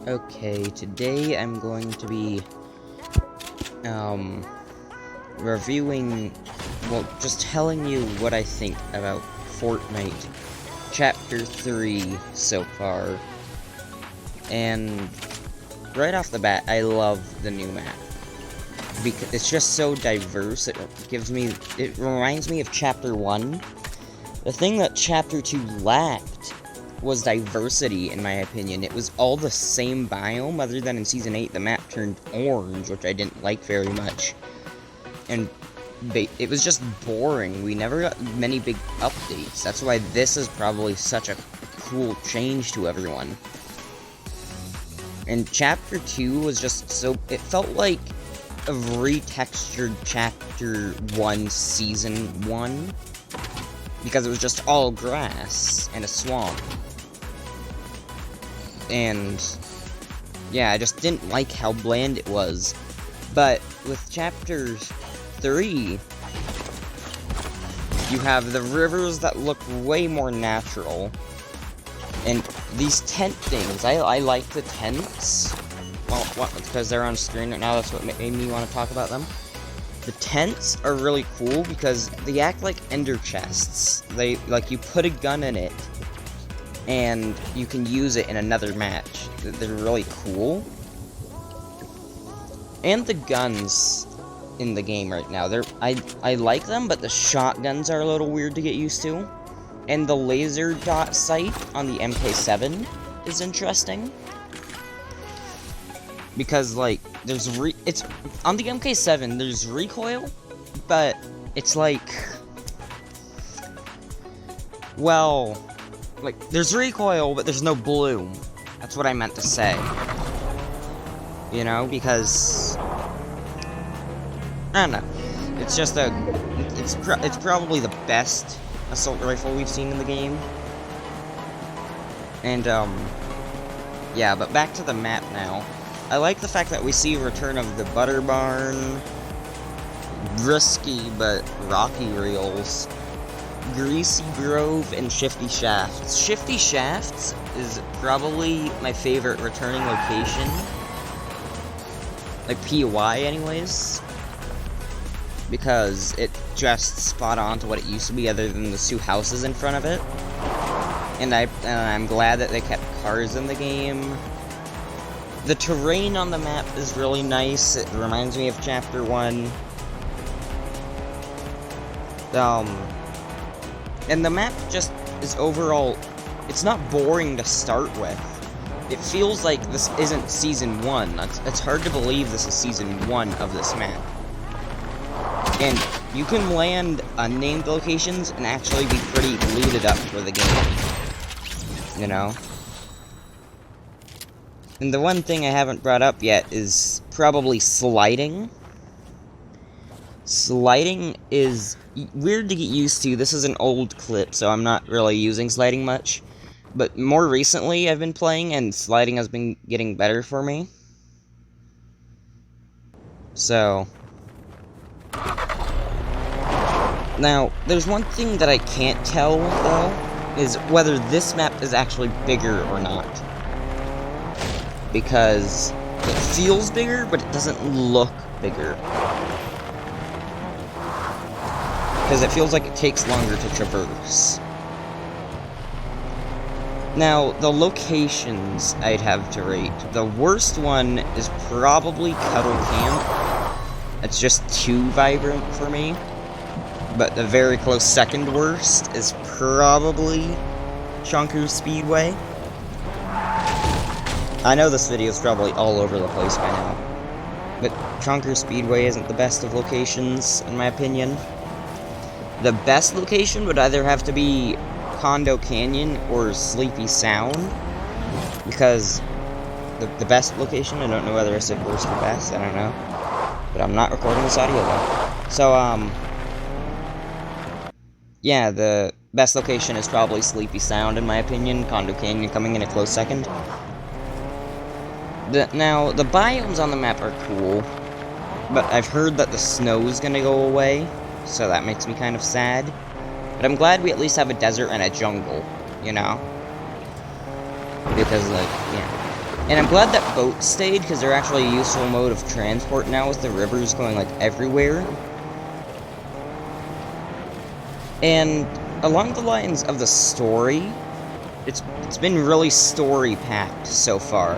Okay, today I'm going to be, reviewing, well, just telling you what I think about Fortnite Chapter 3 so far. And right off the bat, I love the new map. Because it's just so diverse, it reminds me of Chapter 1. The thing that Chapter 2 lacked was diversity, in my opinion. It was all the same biome, other than in Season 8, the map turned orange, which I didn't like very much. And it was just boring. We never got many big updates. That's why this is probably such a cool change to everyone. And Chapter 2 was just so... It felt like a retextured Chapter 1 Season 1. Because it was just all grass and a swamp. And yeah, I just didn't like how bland it was. But with Chapter 3, you have the rivers that look way more natural. And these tent things, I like the tents. Well, because they're on screen right now, that's what made me want to talk about them. The tents are really cool because they act like ender chests. Like, you put a gun in it, and you can use it in another match. They're really cool. And the guns in the game right now, I like them, but the shotguns are a little weird to get used to. And the laser dot sight on the MK7 is interesting. Because, like, it's on the MK7, there's recoil, but it's like, well, like, there's recoil, but there's no bloom. That's what I meant to say. You know, because, I don't know, it's just it's probably the best assault rifle we've seen in the game. And, yeah, but back to the map now. I like the fact that we see a return of the Butter Barn, Risky but Rocky Reels, Greasy Grove, and Shifty Shafts. Shifty Shafts is probably my favorite returning location. Like, POI anyways. Because it just spot on to what it used to be, other than the two houses in front of it. And I'm glad that they kept cars in the game. The terrain on the map is really nice. It reminds me of Chapter 1. And the map just is overall... It's not boring to start with. It feels like this isn't Season 1. It's hard to believe this is Season 1 of this map. And you can land unnamed locations and actually be pretty looted up for the game. You know? And the one thing I haven't brought up yet is probably sliding. Sliding is weird to get used to. This is an old clip, so I'm not really using sliding much. But more recently, I've been playing, and sliding has been getting better for me. So... Now, there's one thing that I can't tell, though, is whether this map is actually bigger or not. Because it feels bigger, but it doesn't look bigger. Because it feels like it takes longer to traverse. Now, the locations I'd have to rate. The worst one is probably Cuddle Camp. It's just too vibrant for me. But the very close second worst is probably Chonker Speedway. I know this video is probably all over the place by now, but Chonker Speedway isn't the best of locations, in my opinion. The best location would either have to be Condo Canyon or Sleepy Sound, because the best location, I don't know whether I said worst or best, I don't know, but I'm not recording this audio though. So, yeah, the best location is probably Sleepy Sound, in my opinion, Condo Canyon coming in a close second. Now, the biomes on the map are cool, but I've heard that the snow is gonna go away, so that makes me kind of sad. But I'm glad we at least have a desert and a jungle, you know? Because, like, yeah. And I'm glad that boats stayed, because they're actually a useful mode of transport now with the rivers going, like, everywhere. And along the lines of the story, it's been really story-packed so far.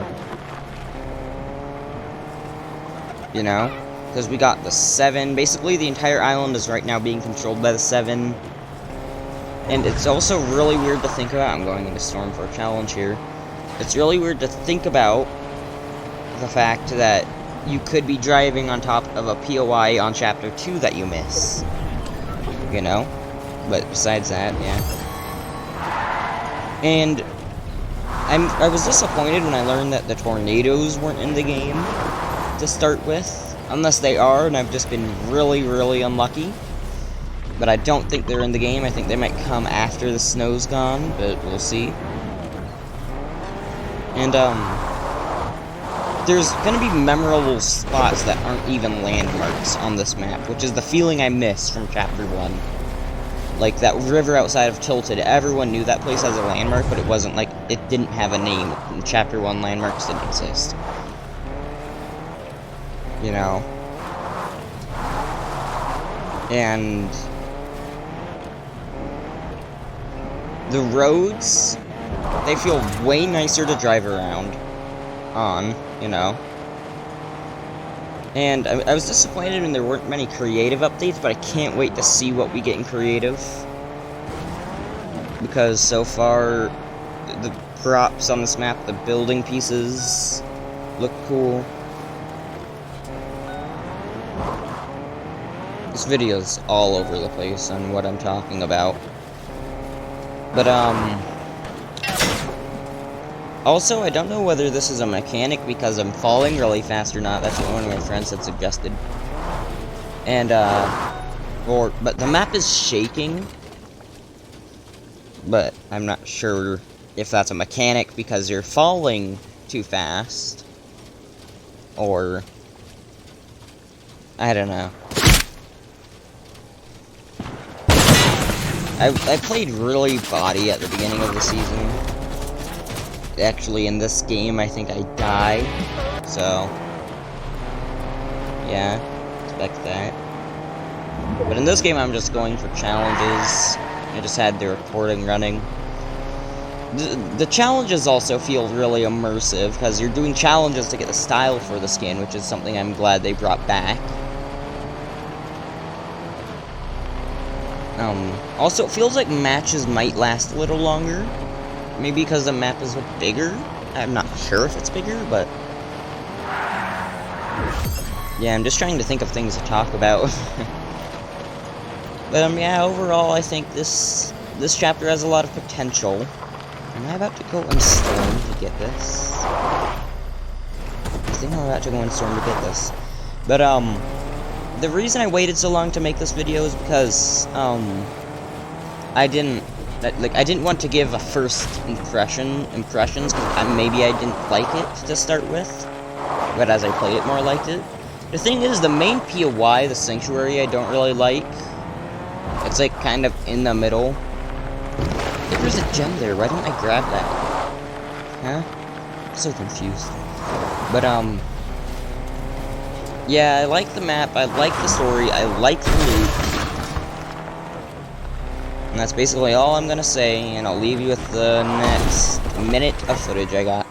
You know? Because we got the 7. Basically, the entire island is right now being controlled by the 7. And it's also really weird to think about. I'm going into Storm for a challenge here. It's really weird to think about the fact that you could be driving on top of a POI on Chapter 2 that you miss. You know? But besides that, yeah. And I was disappointed when I learned that the tornadoes weren't in the game to start with. Unless they are, and I've just been really, really unlucky. But I don't think they're in the game. I think they might come after the snow's gone, but we'll see. And, there's gonna be memorable spots that aren't even landmarks on this map, which is the feeling I miss from Chapter 1. Like, that river outside of Tilted, everyone knew that place as a landmark, but it wasn't, like, it didn't have a name. In Chapter 1, landmarks didn't exist. You know? And the roads, they feel way nicer to drive around on, you know? And I was disappointed when there weren't many creative updates, but I can't wait to see what we get in creative. Because so far, the props on this map, the building pieces, look cool. This video's all over the place on what I'm talking about. But, also, I don't know whether this is a mechanic because I'm falling really fast or not. That's what one of my friends had suggested. And, but the map is shaking. But I'm not sure if that's a mechanic because you're falling too fast. Or, I don't know. I played really body at the beginning of the season. Actually, in this game, I think I die. So, yeah, expect that. But in this game, I'm just going for challenges. I just had the recording running. The challenges also feel really immersive, because you're doing challenges to get the style for the skin, which is something I'm glad they brought back. Also, it feels like matches might last a little longer. Maybe because the map is bigger? I'm not sure if it's bigger, but... yeah, I'm just trying to think of things to talk about. But, yeah, overall, I think this chapter has a lot of potential. Am I about to go in Storm to get this? I think I'm about to go in Storm to get this. But, the reason I waited so long to make this video is because, I didn't want to give a first impressions, because maybe I didn't like it to start with, but as I played it more, I liked it. The thing is, the main POI, the Sanctuary, I don't really like. It's like kind of in the middle. There's a gem there, why don't I grab that? Huh? I'm so confused. But, yeah, I like the map, I like the story, I like the loot. And that's basically all I'm gonna say, and I'll leave you with the next minute of footage I got.